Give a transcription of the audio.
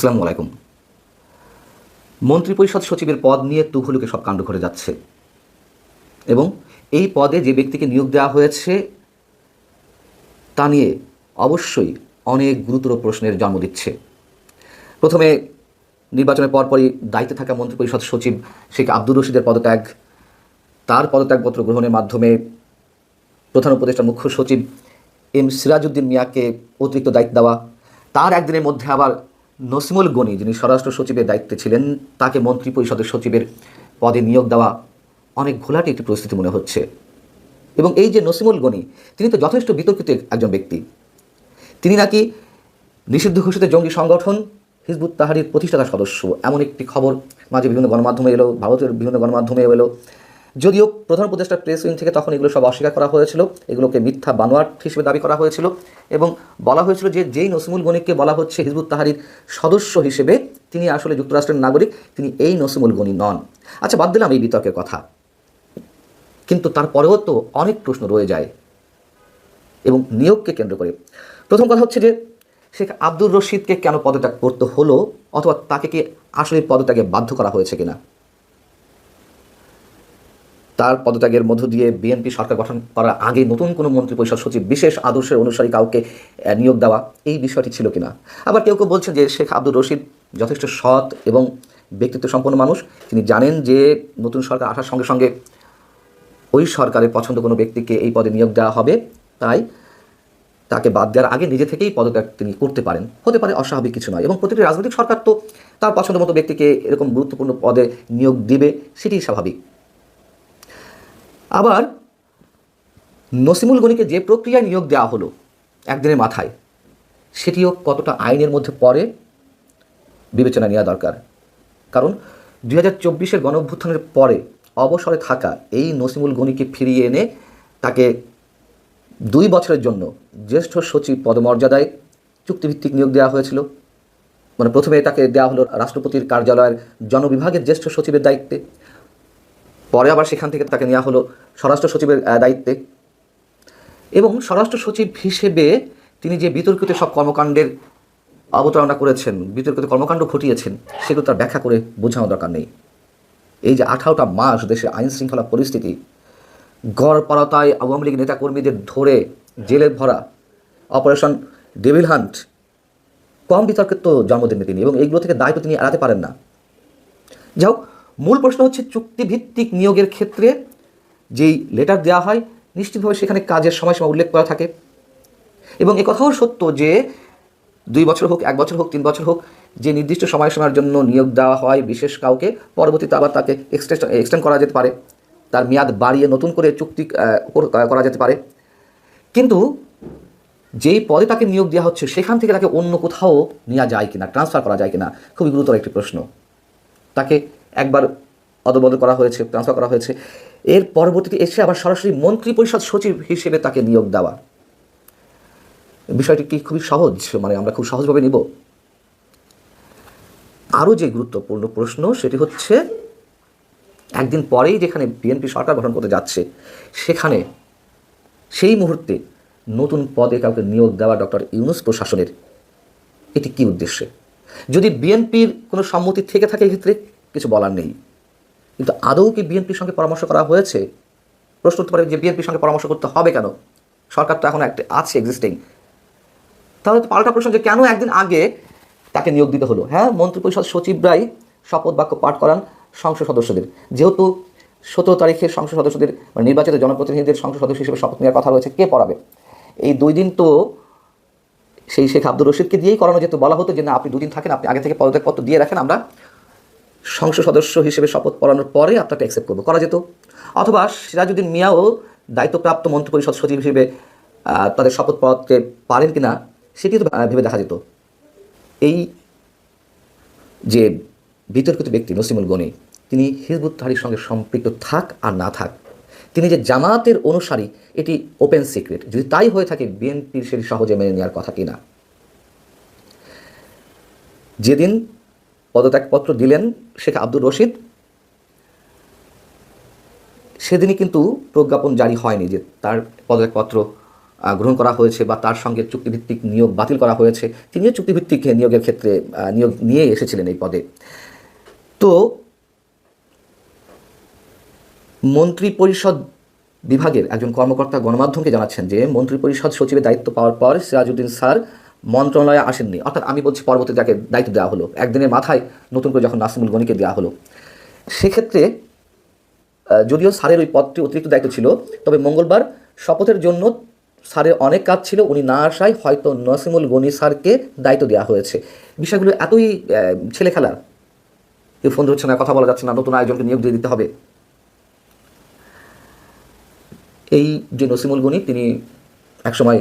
আসসালামু আলাইকুম। মন্ত্রিপরিষদ সচিবের পদ নিয়ে তুঘলকে সব কাণ্ড ঘটে যাচ্ছে এবং এই পদে যে ব্যক্তিকে নিয়োগ দেওয়া হয়েছে তা নিয়ে অবশ্যই অনেক গুরুতর প্রশ্নের জন্ম দিচ্ছে। প্রথমে নির্বাচনের পরপরই দায়িত্বে থাকা মন্ত্রিপরিষদ সচিব শেখ আব্দুর রশিদের পদত্যাগ, তার পদত্যাগপত্র গ্রহণের মাধ্যমে প্রধান উপদেষ্টা মুখ্য সচিব এম সিরাজউদ্দিন মিয়াকে অতিরিক্ত দায়িত্ব দেওয়া, তার একদিনের মধ্যে আবার নসিমুল গনি যিনি স্বরাষ্ট্র সচিবের দায়িত্বে ছিলেন তাকে মন্ত্রিপরিষদের সচিবের পদে নিয়োগ দেওয়া অনেক ঘোলাটে একটি পরিস্থিতি মনে হচ্ছে। এবং এই যে নসিমুল গনি, তিনি তো যথেষ্ট বিতর্কিত একজন ব্যক্তি। তিনি নাকি নিষিদ্ধ ঘোষিত জঙ্গি সংগঠন হিজবুত তাহরির প্রতিষ্ঠাতা সদস্য, এমন একটি খবর মাঝে বিভিন্ন গণমাধ্যমে এলো, ভারতের বিভিন্ন গণমাধ্যমে এলো। যদিও প্রধান উপদেষ্টার প্রেস উইং থেকে তখন এগুলো সব অস্বীকার করা হয়েছিল, এগুলোকে মিথ্যা বানোয়াট হিসেবে দাবি করা হয়েছিল এবং বলা হয়েছিল যে যেই নসিমুল গনিকে বলা হচ্ছে হিজবুত তাহরির সদস্য হিসেবে তিনি আসলে যুক্তরাষ্ট্রের নাগরিক, তিনি এই নসিমুল গনি নন। আচ্ছা, বাদ দিলাম এই বিতর্কের কথা, কিন্তু তারপরেও তো অনেক প্রশ্ন রয়ে যায় এবং নিয়োগকে কেন্দ্র করে। প্রথম কথা হচ্ছে যে শেখ আব্দুর রশিদকে কেন পদত্যাগ করতে হলো, অথবা তাকে কি আসলে পদত্যাগে বাধ্য করা হয়েছে কিনা। তার পদত্যাগের মধ্য দিয়ে বিএনপি সরকার গঠন করার আগে নতুন কোনো মন্ত্রিপরিষদ সচিব বিশেষ আদর্শের অনুসারী কাউকে নিয়োগ দেওয়া, এই বিষয়টি ছিল কিনা। আবার কেউ কেউ বলছেন যে শেখ আব্দুর রশিদ যথেষ্ট সৎ এবং ব্যক্তিত্ব সম্পন্ন মানুষ, তিনি জানেন যে নতুন সরকার আসার সঙ্গে সঙ্গে ওই সরকারের পছন্দ কোনো ব্যক্তিকে এই পদে নিয়োগ দেওয়া হবে, তাই তাকে বাদ দেওয়ার আগে নিজে থেকেই পদত্যাগ তিনি করতে পারেন, হতে পারে, অস্বাভাবিক কিছু নয়। এবং প্রতিটি রাজনৈতিক সরকার তো তার পছন্দ মতো ব্যক্তিকে এরকম গুরুত্বপূর্ণ পদে নিয়োগ দিবে, সেটি স্বাভাবিক। আবার নসিমুল গনিকে যে প্রক্রিয়ায় নিয়োগ দেওয়া হলো একদিনের মাথায়, সেটিও কতটা আইনের মধ্যে পড়ে বিবেচনা নেওয়া দরকার। কারণ 2024-এর গণঅভ্যুত্থানের পরে অবসরে থাকা এই নসিমুল গনিকে ফিরিয়ে এনে তাকে 2 বছরের জন্য জ্যেষ্ঠ সচিব পদমর্যাদায় চুক্তিভিত্তিক নিয়োগ দেওয়া হয়েছিল। মানে প্রথমে তাকে দেওয়া হলো রাষ্ট্রপতির কার্যালয়ের জনবিভাগের জ্যেষ্ঠ সচিবের দায়িত্বে, পরে আবার সেখান থেকে তাকে নেওয়া হলো স্বরাষ্ট্র সচিবের দায়িত্বে। এবং স্বরাষ্ট্র সচিব হিসেবে তিনি যে বিতর্কিত সব কর্মকাণ্ডের অবতারণা করেছেন, বিতর্কিত কর্মকাণ্ড ঘটিয়েছেন, সেগুলো তার ব্যাখ্যা করে বোঝানো দরকার নেই। এই যে 18টা মাস দেশে আইন শৃঙ্খলা পরিস্থিতি, গড়পাড়াতায় আওয়ামী লীগ নেতাকর্মীদের ধরে জেলে ভরা, অপারেশন ডেভিল হান্ট, কম বিতর্কের তো জন্ম দেননি তিনি, এবং এইগুলো থেকে দায়িত্ব তিনি এড়াতে পারেন না। যাই হোক, মূল প্রশ্ন হচ্ছে চুক্তিভিত্তিক নিয়োগের ক্ষেত্রে যেই লেটার দেওয়া হয় নিশ্চিতভাবে সেখানে কাজের সময়সীমা উল্লেখ করা থাকে। এবং এ কথাও সত্য যে 2 বছর হোক, 1 বছর হোক, 3 বছর হোক, যে নির্দিষ্ট সময়সীমার জন্য নিয়োগ দেওয়া হয় বিশেষ কাউকে, পরবর্তীতে আবার তাকে এক্সটেন্ড করা যেতে পারে, তার মেয়াদ বাড়িয়ে নতুন করে চুক্তি করা যেতে পারে। কিন্তু যেই পদে তাকে নিয়োগ দেওয়া হচ্ছে সেখান থেকে তাকে অন্য কোথাও নেওয়া যায় কিনা, ট্রান্সফার করা যায় কিনা, খুবই গুরুতর একটি প্রশ্ন। তাকে একবার অদলবদল করা হয়েছে, ট্রান্সফার করা হয়েছে, এর পরবর্তীতে এসে আবার সরাসরি মন্ত্রিপরিষদ সচিব হিসেবে তাকে নিয়োগ দেওয়া, বিষয়টি কি খুবই সহজ, মানে আমরা খুব সহজভাবে নিব? আরও যে গুরুত্বপূর্ণ প্রশ্ন সেটি হচ্ছে একদিন পরেই যেখানে বিএনপি সরকার গঠন করতে যাচ্ছে, সেখানে সেই মুহূর্তে নতুন পদে কাউকে নিয়োগ দেওয়া ডক্টর ইউনূস প্রশাসনের, এটি কি উদ্দেশ্যে? যদি বিএনপির কোনো সম্মতি থেকে থাকে এক্ষেত্রে কিছু বলার নেই, কিন্তু আদৌ কি বিএনপির সঙ্গে পরামর্শ করা হয়েছে? প্রশ্ন উঠতে পারে যে বিএনপির সঙ্গে পরামর্শ করতে হবে কেন, সরকার তো এখন একটা আছে এক্সিস্টিং। তাহলে তো পাল্টা প্রশ্ন যে কেন একদিন আগে তাকে নিয়োগ দিতে হলো? হ্যাঁ, মন্ত্রিপরিষদ সচিবরাই শপথ বাক্য পাঠ করান সংসদ সদস্যদের, যেহেতু 17 তারিখে সংসদ সদস্যদের মানে নির্বাচিত জনপ্রতিনিধিদের সংসদ সদস্য হিসেবে শপথ নেওয়ার কথা রয়েছে, কে পড়াবে? এই 2 দিন তো সেই শেখ আব্দুর রশিদকে দিয়েই করানো যেত। বলা হতো যে না, আপনি 2 দিন থাকেন, আপনি আগে থেকে পদত্যাগপত্র দিয়ে রাখেন, আমরা সংসদ সদস্য হিসেবে শপথ পড়ানোর পরে আপনাকে অ্যাকসেপ্ট করবো, করা যেত। অথবা সিরাজউদ্দিন মিয়াও দায়িত্বপ্রাপ্ত মন্ত্রিপরিষদ সচিব হিসেবে তাদের শপথ পড়াতে পারেন কিনা সেটি তো ভেবে দেখা যেত। এই যে বিতর্কিত ব্যক্তি নসিমুল গনি, তিনি হিজবুত তাহরির সঙ্গে সম্পৃক্ত থাক আর না থাক, তিনি যে জামাতের অনুসারী এটি ওপেন সিক্রেট। যদি তাই হয়ে থাকে, বিএনপির সেটি সহজে মেনে নেওয়ার কথা কিনা। যেদিন পদত্যাগপত্র দিলেন শেখ আব্দুর রশিদ, সেদিনই কিন্তু প্রজ্ঞাপন জারি হয়নি যে তার পদত্যাগপত্র গ্রহণ করা হয়েছে বা তার সঙ্গে চুক্তিভিত্তিক নিয়োগ বাতিল করা হয়েছে, তিনিও চুক্তিভিত্তিক নিয়োগের ক্ষেত্রে নিয়োগ নিয়ে এসেছিলেন এই পদে। তো মন্ত্রিপরিষদ বিভাগের একজন কর্মকর্তা গণমাধ্যমকে জানাচ্ছেন যে মন্ত্রিপরিষদ সচিবের দায়িত্ব পাওয়ার পর সিরাজউদ্দিন স্যার মন্ত্রণালয়ে আসেননি, অর্থাৎ আমি বলছি পরবর্তী যাকে দায়িত্ব দেওয়া হলো, একদিনের মাথায় নতুন করে যখন নাসিমুল গনিকে দেওয়া হলো, সেক্ষেত্রে যদিও স্যারের ওই পদটি অতিরিক্ত দায়িত্ব ছিল, তবে মঙ্গলবার শপথের জন্য স্যারের অনেক কাজ ছিল, উনি না আসায় হয়তো নাসিমুল গনি স্যারকে দায়িত্ব দেওয়া হয়েছে। বিষয়গুলো এতই ছেলে খেলার, কেউ ফোন ধরছে না, কথা বলা যাচ্ছে না, নতুন আয়োজনকে নিয়োগ দিয়ে দিতে হবে। এই যে নাসিমুল গনি, তিনি একসময়